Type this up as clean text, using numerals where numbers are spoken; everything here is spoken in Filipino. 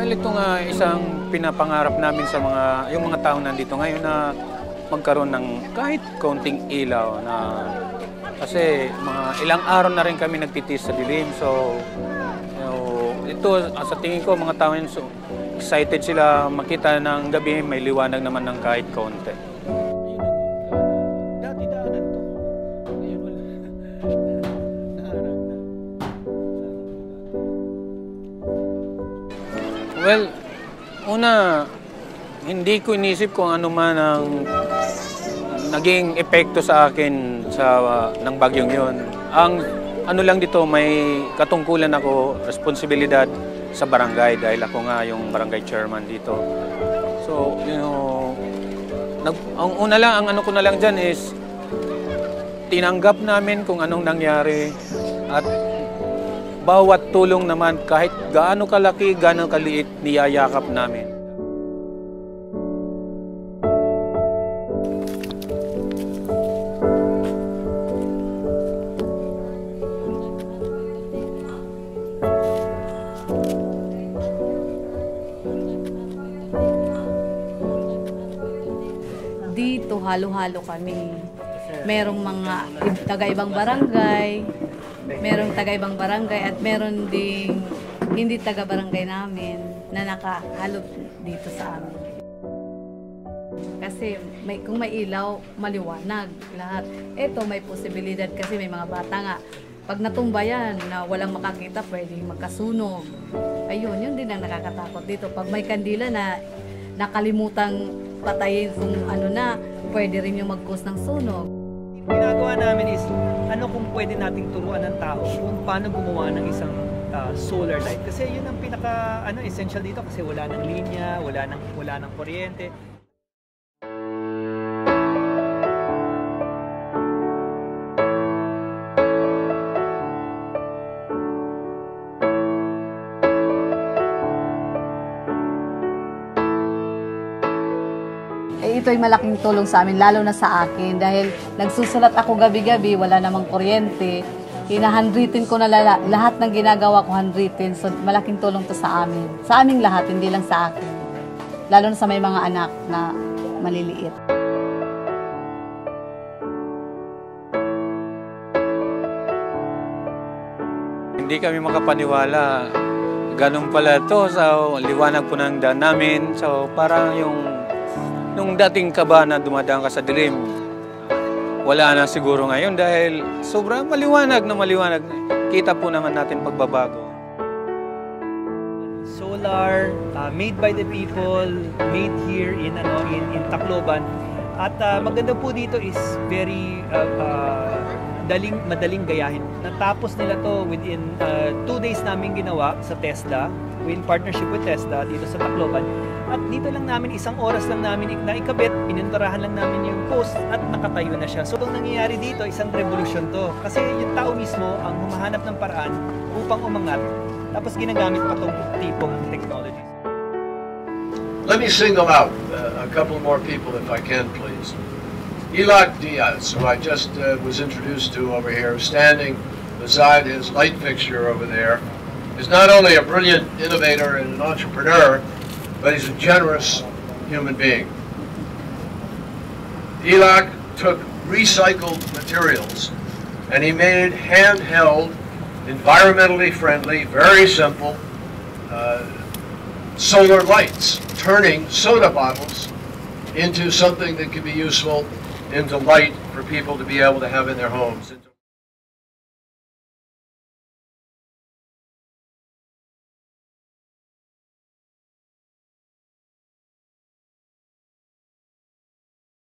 Well, ito nga isang pinapangarap namin sa yung mga taong nandito ngayon na magkaroon ng kahit kaunting ilaw na kasi mga ilang araw na rin kami nagtitis sa dilim. So, ito sa tingin ko mga tao yun, so, excited sila makita ng gabi may liwanag naman ng kahit kaunti. Well, una, hindi ko inisip kung ano man ang naging epekto sa akin ng bagyong yon. Ang ano lang dito, may katungkulan ako, responsibilidad sa barangay dahil ako nga yung barangay chairman dito. So, ang una lang, ang ano ko na lang dyan is tinanggap namin kung anong nangyari at bawat tulong naman, kahit gaano kalaki, gaano kaliit, niyayakap namin. Dito, halo-halo kami. Merong mga taga-ibang barangay, merong taga-ibang barangay at meron ding hindi taga-barangay namin na nakahalo dito sa amin. Kasi kung may ilaw, maliwanag lahat. Ito may posibilidad kasi may mga bata nga. Pag natumba yan na walang makakita, pwedeng magkasunog. Ayun, yun din ang nakakatakot dito. Pag may kandila na nakalimutang patayin kung ano na, pwede rin yung mag-cause ng sunog. Ginagawa namin is, ano kung pwede nating turuan ng tao kung paano gumawa ng isang solar light. Kasi yun ang pinaka essential dito kasi wala ng linya, wala ng kuryente. Ito ay malaking tulong sa amin, lalo na sa akin dahil nagsusulat ako gabi-gabi, wala namang kuryente. Hinahandwritten ko na lahat ng ginagawa ko handwritten. So malaking tulong to sa amin. Sa aming lahat, hindi lang sa akin. Lalo na sa may mga anak na maliliit. Hindi kami makapaniwala. Ganun pala to. So, liwanag po ng daan namin. So, parang nung dating kaba na dumadaan ka sa dilim, wala na siguro ngayon dahil sobrang maliwanag na maliwanag. Kita po naman natin pagbabago. Solar, made by the people, made here in Tacloban. At maganda po dito is very madaling gayahin. Natapos nila to within 2 days namin ginawa sa Tesla, in partnership with Tesla dito sa Tacloban. At dito lang namin, 1 oras lang namin naikabit, pininturahan lang namin yung post at nakatayo na siya. So, ang nangyayari dito, isang revolution to. Kasi yung tao mismo ang humahanap ng paraan upang umangat. Tapos ginagamit pa itong tipong technology. Let me single out a couple more people if I can, please. Elac Diaz, who I just was introduced to over here, standing beside his light fixture over there, is not only a brilliant innovator and an entrepreneur, but he's a generous human being. Elac took recycled materials and he made handheld, environmentally friendly, very simple solar lights, turning soda bottles into something that can be useful, into light for people to be able to have in their homes.